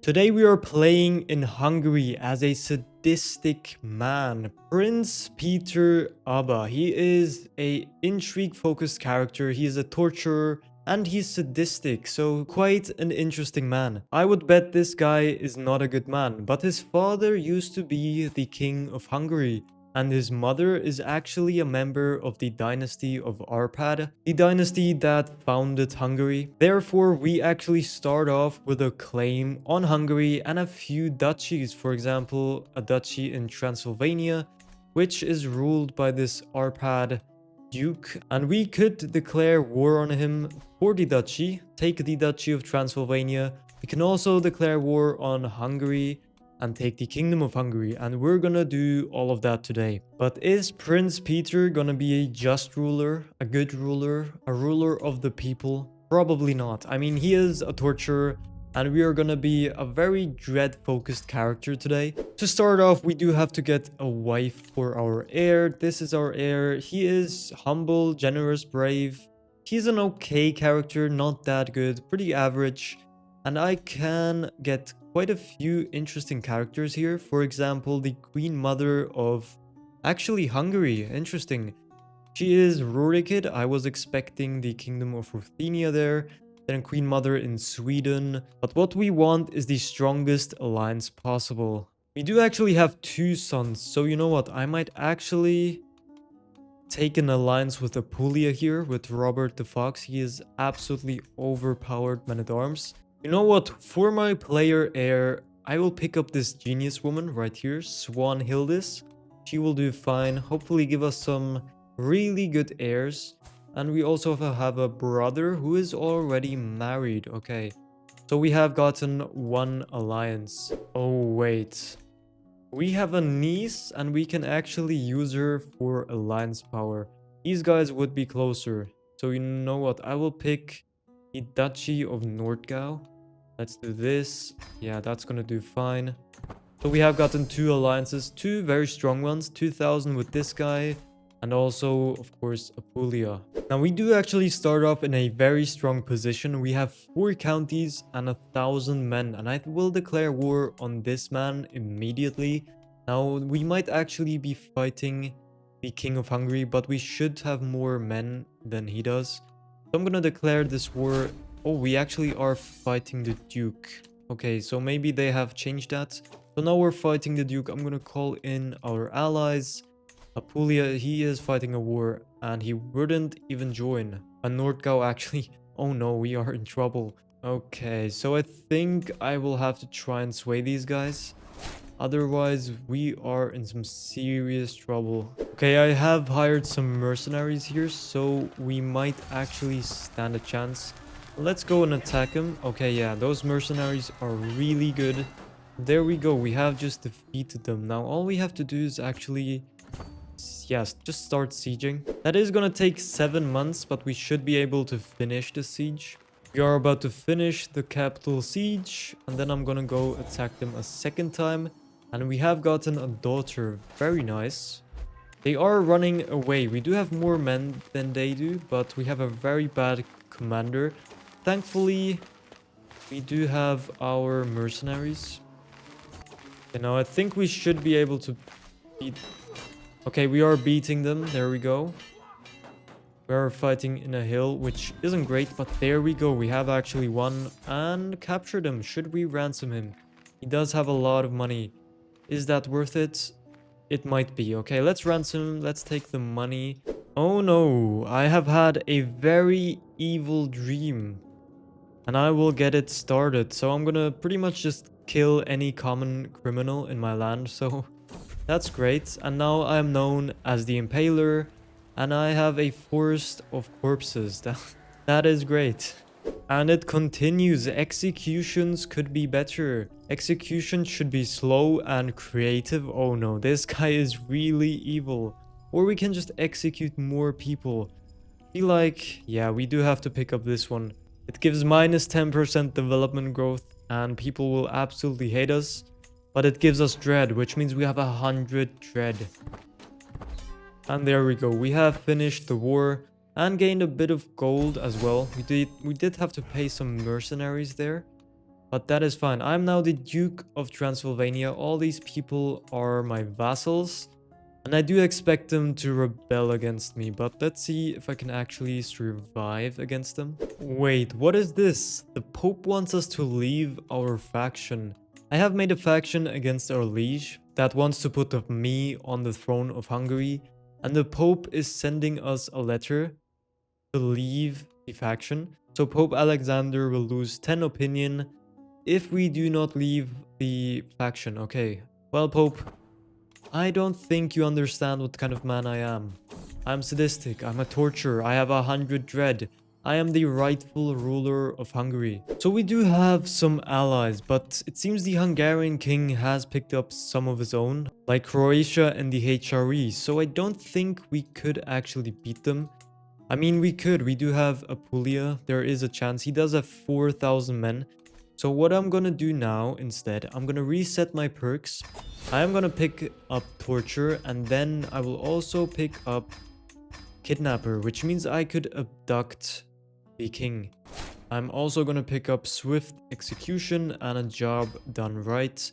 Today we are playing in Hungary as a sadistic man, Prince Peter Abba. He is a intrigue-focused character, he is a torturer, and he's sadistic, so quite an interesting man. I would bet this guy is not a good man, but his father used to be the King of Hungary, and his mother is actually a member of the dynasty of Arpad, the dynasty that founded Hungary. Therefore, we actually start off with a claim on Hungary and a few duchies, for example, a duchy in Transylvania, which is ruled by this Arpad Duke, and we could declare war on him for the duchy, take the duchy of Transylvania. We can also declare war on Hungary and take the Kingdom of Hungary, and we're gonna do all of that today. But is Prince Peter gonna be a just ruler, a good ruler, a ruler of the people? Probably not. I mean, he is a torturer, and we are gonna be a very dread-focused character today. To start off, we do have to get a wife for our heir. This is our heir. He is humble, generous, brave. He's an okay character, not that good, pretty average. And I can get quite a few interesting characters here. For example, the Queen Mother of actually Hungary. Interesting. She is Rurikid. I was expecting the Kingdom of Ruthenia there. Then Queen Mother in Sweden. But what we want is the strongest alliance possible. We do actually have two sons. So you know what? I might actually take an alliance with Apulia here. With Robert the Fox. He is absolutely overpowered man-at-arms. You know what? For my player heir, I will pick up this genius woman right here, Swanhildis. She will do fine. Hopefully give us some really good heirs. And we also have a brother who is already married. Okay. So we have gotten one alliance. Oh, wait. We have a niece and we can actually use her for alliance power. These guys would be closer. So you know what? I will pick the Duchy of Nordgau. Let's do this. Yeah, that's gonna do fine. So we have gotten two alliances, two very strong ones. 2000 with this guy, and also, of course, Apulia. Now, we do actually start off in a very strong position. We have 4 counties and 1,000 men, and I will declare war on this man immediately. Now, we might actually be fighting the King of Hungary, but we should have more men than he does. So I'm gonna declare this war. Oh, we actually are fighting the Duke. Okay, so maybe they have changed that. So now we're fighting the Duke. I'm gonna call in our allies. Apulia, he is fighting a war and he wouldn't even join. And Nordgau actually... Oh no, we are in trouble. Okay, so I think I will have to try and sway these guys. Otherwise, we are in some serious trouble. Okay, I have hired some mercenaries here, so we might actually stand a chance. Let's go and attack him. Okay, yeah, those mercenaries are really good. There we go, we have just defeated them. Now, all we have to do is actually... Yes, just start sieging. That is gonna take 7 months, but we should be able to finish the siege. We are about to finish the capital siege, and then I'm gonna go attack them a second time. And we have gotten a daughter. Very nice. They are running away. We do have more men than they do, but we have a very bad commander. Thankfully, we do have our mercenaries. You know, I think we should be able to beat... Okay, we are beating them. There we go. We are fighting in a hill, which isn't great, but there we go. We have actually won and captured him. Should we ransom him? He does have a lot of money. Is that worth it? It might be. Okay, let's ransom him. Let's take the money. Oh no, I have had a very evil dream. And I will get it started. So I'm gonna pretty much just kill any common criminal in my land. So that's great. And now I am known as the Impaler. And I have a forest of corpses. That is great. And it continues. Executions could be better. Execution should be slow and creative. Oh no, this guy is really evil. Or we can just execute more people. I feel like, yeah, we do have to pick up this one. It gives minus 10% development growth and people will absolutely hate us. But it gives us dread, which means we have 100 dread. And there we go. We have finished the war and gained a bit of gold as well. We did have to pay some mercenaries there. But that is fine. I'm now the Duke of Transylvania. All these people are my vassals. And I do expect them to rebel against me. But let's see if I can actually survive against them. Wait, what is this? The Pope wants us to leave our faction. I have made a faction against our liege that wants to put me on the throne of Hungary. And the Pope is sending us a letter to leave the faction. So Pope Alexander will lose 10 opinion if we do not leave the faction. Okay, well, Pope, I don't think you understand what kind of man I am. I'm sadistic, I'm a torturer, I have 100 dread. I am the rightful ruler of Hungary. So we do have some allies, but it seems the Hungarian king has picked up some of his own, like Croatia and the HRE, so I don't think we could actually beat them. I mean, we could. We do have Apulia. There is a chance. He does have 4,000 men. So what I'm gonna do now instead, I'm gonna reset my perks. I am gonna pick up Torture, and then I will also pick up Kidnapper, which means I could abduct the king. I'm also gonna pick up Swift Execution and a job done right.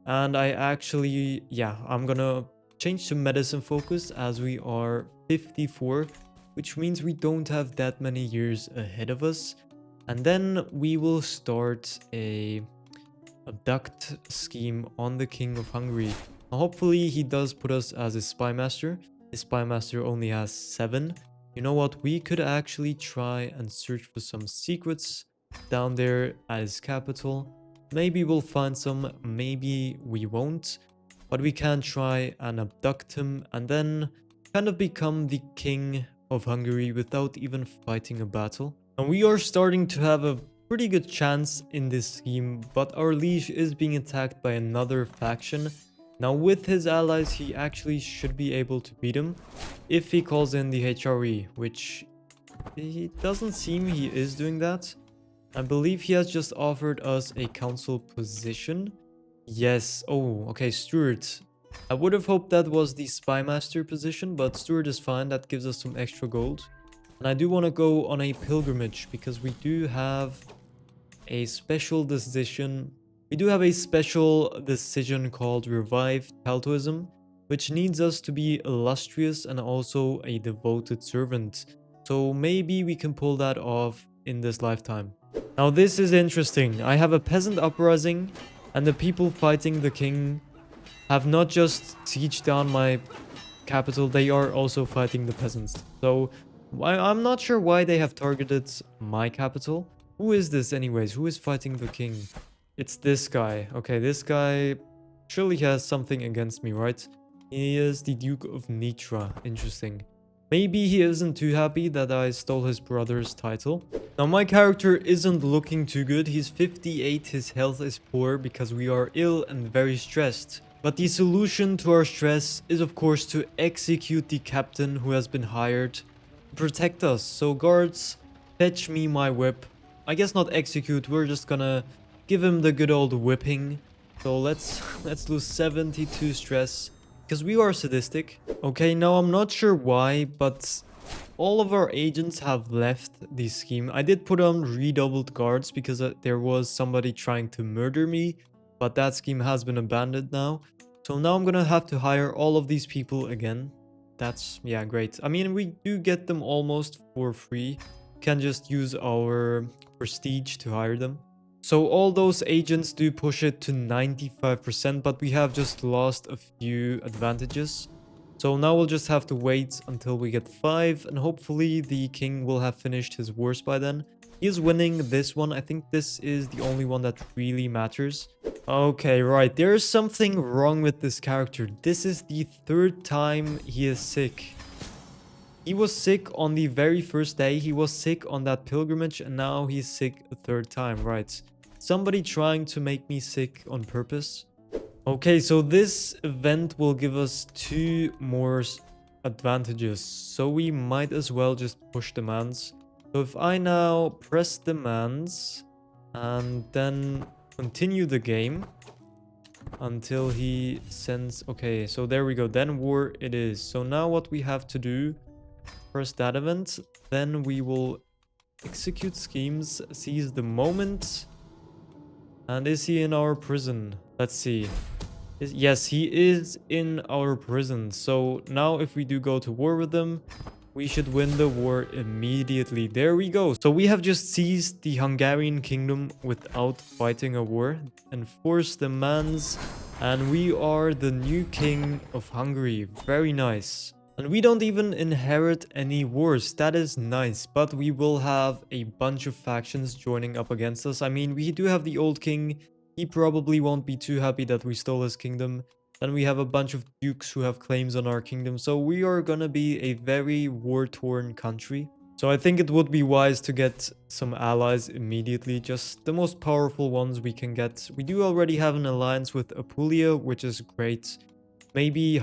And I actually, yeah, I'm gonna change to medicine focus as we are 54, which means we don't have that many years ahead of us. And then we will start a abduct scheme on the King of Hungary. Hopefully he does put us as a spy master. His spy master only has 7. You know what? We could actually try and search for some secrets down there at his capital. Maybe we'll find some, maybe we won't. But we can try and abduct him and then kind of become the King of Hungary without even fighting a battle. And we are starting to have a pretty good chance in this scheme, but our liege is being attacked by another faction. Now with his allies, he actually should be able to beat him if he calls in the HRE, which it doesn't seem he is doing that. I believe he has just offered us a council position. Yes. Oh, okay, Stuart. I would have hoped that was the spy master position, but Stuart is fine. That gives us some extra gold. And I do want to go on a pilgrimage because we do have a special decision. We do have a special decision called Revived Taltoism, which needs us to be illustrious and also a devoted servant. So maybe we can pull that off in this lifetime. Now this is interesting. I have a peasant uprising and the people fighting the king have not just sieged down my capital, they are also fighting the peasants. So I'm not sure why they have targeted my capital. Who is this anyways? Who is fighting the king? It's this guy. Okay, this guy surely has something against me, right? He is the Duke of Nitra. Interesting. Maybe he isn't too happy that I stole his brother's title. Now my character isn't looking too good. He's 58, his health is poor because we are ill and very stressed. But the solution to our stress is of course to execute the captain who has been hired to protect us. So guards, fetch me my whip. I guess not execute, we're just gonna give him the good old whipping. So let's lose 72 stress because we are sadistic. Okay, now I'm not sure why, but all of our agents have left the scheme. I did put on redoubled guards because there was somebody trying to murder me, but that scheme has been abandoned now. So now I'm gonna have to hire all of these people again. That's, yeah, great. I mean, we do get them almost for free. Can just use our prestige to hire them. So all those agents do push it to 95%, but we have just lost a few advantages. So now we'll just have to wait until we get 5, and hopefully the king will have finished his wars by then. He is winning this one. I think this is the only one that really matters. Okay, right. There is something wrong with this character. This is the 3rd time he is sick. He was sick on the very first day. He was sick on that pilgrimage, and now he's sick a 3rd time. Right. Somebody trying to make me sick on purpose. Okay, so this event will give us 2 more advantages. So we might as well just push demands. So if I now press demands and then continue the game until he sends... Okay, so there we go. Then war it is. So now what we have to do, press that event, then we will execute schemes, seize the moment, And is he in our prison? Let's see. Yes, he is in our prison. So now if we do go to war with them, we should win the war immediately. There we go. So we have just seized the Hungarian kingdom without fighting a war. Enforced demands. And we are the new king of Hungary. Very nice. And we don't even inherit any wars. That is nice. But we will have a bunch of factions joining up against us. I mean, we do have the old king. He probably won't be too happy that we stole his kingdom. Then we have a bunch of dukes who have claims on our kingdom. So we are gonna be a very war-torn country. So I think it would be wise to get some allies immediately. Just the most powerful ones we can get. We do already have an alliance with Apulia, which is great. Maybe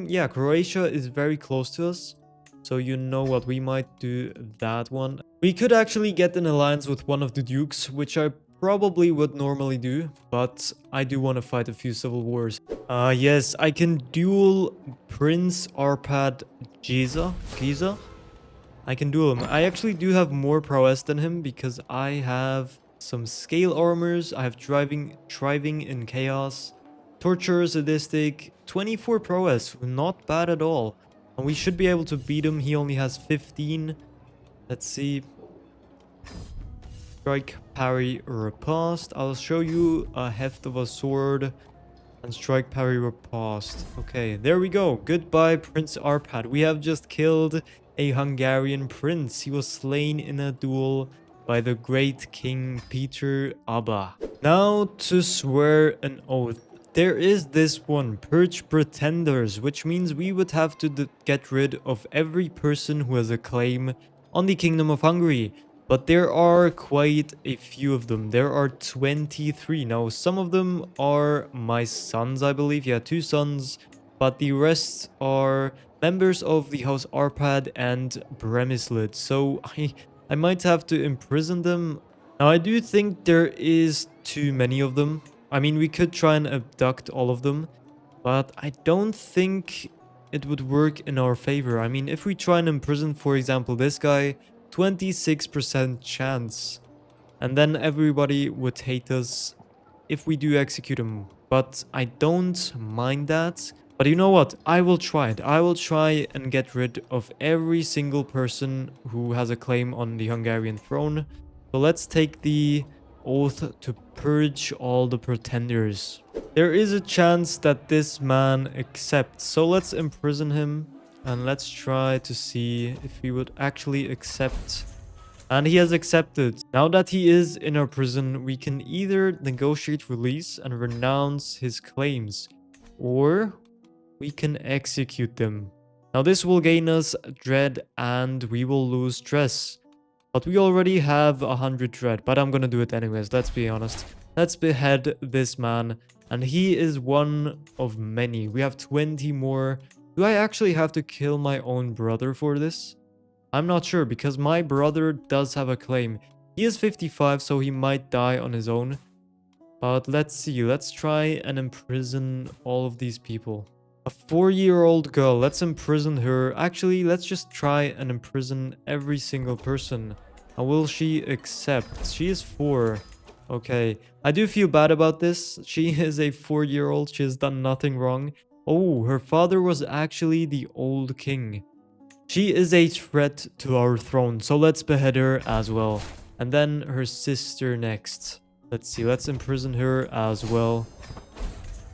yeah, Croatia is very close to us. So you know what, we might do that one. We could actually get an alliance with one of the dukes, which I probably would normally do, but I do want to fight a few civil wars. Yes, I can duel Prince Arpad Giza. I can duel him. I actually do have more prowess than him because I have some scale armors. I have thriving in chaos, torture, sadistic, 24 prowess, not bad at all. And we should be able to beat him. He only has 15. Let's see. Strike, parry, riposte. I'll show you a heft of a sword and strike, parry, riposte. Okay, there we go. Goodbye, Prince Arpad. We have just killed a Hungarian prince. He was slain in a duel by the great King Peter Abba. Now to swear an oath. There is this one, Purge Pretenders, which means we would have to get rid of every person who has a claim on the Kingdom of Hungary. But there are quite a few of them. There are 23. Now, some of them are my sons, I believe. Yeah, 2 sons. But the rest are members of the House Arpad and Bremislid. So I might have to imprison them. Now, I do think there is too many of them. I mean, we could try and abduct all of them. But I don't think it would work in our favor. I mean, if we try and imprison, for example, this guy... 26% chance, and then everybody would hate us if we do execute him, but I don't mind that. But you know what, I will try it. I will try and get rid of every single person who has a claim on the Hungarian throne. So let's take the oath to purge all the pretenders. There is a chance that this man accepts, so let's imprison him. And let's try to see if he would actually accept. And he has accepted. Now that he is in our prison, we can either negotiate release and renounce his claims, or we can execute them. Now this will gain us dread and we will lose stress. But we already have 100 dread, but I'm gonna do it anyways, let's be honest. Let's behead this man. And he is one of many. We have 20 more. Do I actually have to kill my own brother for this? I'm not sure, because my brother does have a claim. He is 55, so he might die on his own. But let's see. Let's try and imprison all of these people. A 4-year-old girl. Let's imprison her. Actually, let's just try and imprison every single person. And will she accept? She is 4. Okay. I do feel bad about this. She is a 4-year-old. She has done nothing wrong. Oh, her father was actually the old king. She is a threat to our throne, so let's behead her as well. And then her sister next. Let's see, let's imprison her as well.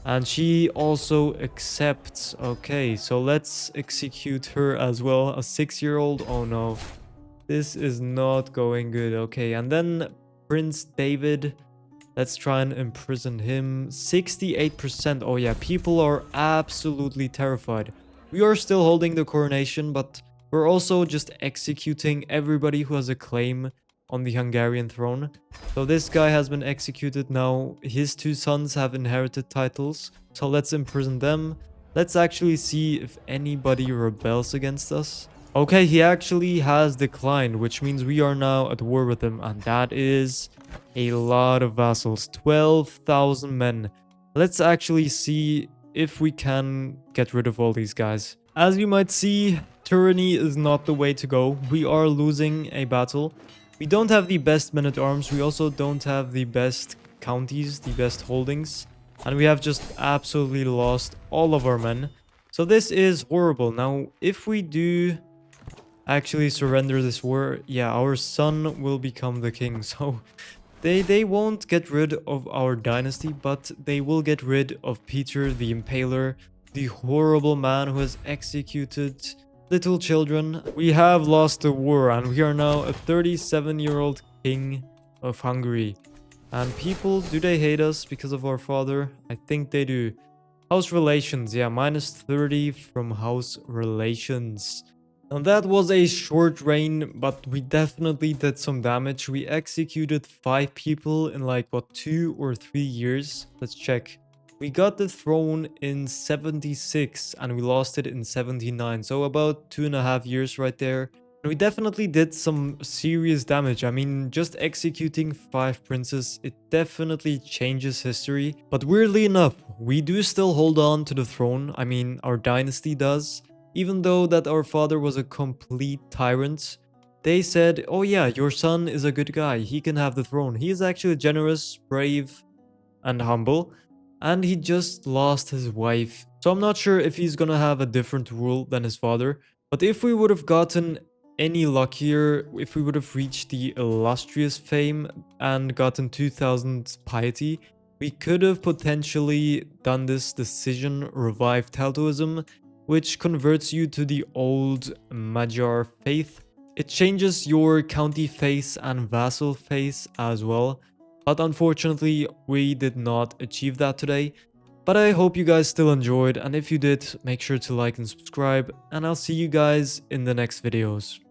And she also accepts. Okay, so let's execute her as well. A 6-year-old. Oh no, this is not going good. Okay, and then Prince David. Let's try and imprison him. 68%. Oh yeah, people are absolutely terrified. We are still holding the coronation, but we're also just executing everybody who has a claim on the Hungarian throne. So this guy has been executed now. His 2 sons have inherited titles. So let's imprison them. Let's actually see if anybody rebels against us. Okay, he actually has declined, which means we are now at war with him. And that is a lot of vassals. 12,000 men. Let's actually see if we can get rid of all these guys. As you might see, tyranny is not the way to go. We are losing a battle. We don't have the best men-at-arms. We also don't have the best counties, the best holdings, and we have just absolutely lost all of our men. So this is horrible. Now, if we do actually surrender this war, yeah, our son will become the king. So they won't get rid of our dynasty, but they will get rid of Peter the Impaler, the horrible man who has executed little children. We have lost the war, and we are now a 37-year-old king of Hungary. And people, do they hate us because of our father? I think they do. House relations, yeah, -30 from house relations. Now that was a short reign, but we definitely did some damage. We executed 5 people in like, what, 2 or 3 years? Let's check. We got the throne in 76 and we lost it in 79. So about 2.5 years right there. And we definitely did some serious damage. I mean, just executing 5 princes, it definitely changes history. But weirdly enough, we do still hold on to the throne. I mean, our dynasty does. Even though that our father was a complete tyrant, they said, oh yeah, your son is a good guy. He can have the throne. He is actually generous, brave, and humble. And he just lost his wife. So I'm not sure if he's gonna have a different rule than his father. But if we would have gotten any luckier, if we would have reached the illustrious fame and gotten 2000 piety, we could have potentially done this decision, revived Teltoism, which converts you to the old Magyar faith. It changes your county face and vassal face as well. But unfortunately, we did not achieve that today. But I hope you guys still enjoyed, and if you did, make sure to like and subscribe, and I'll see you guys in the next videos.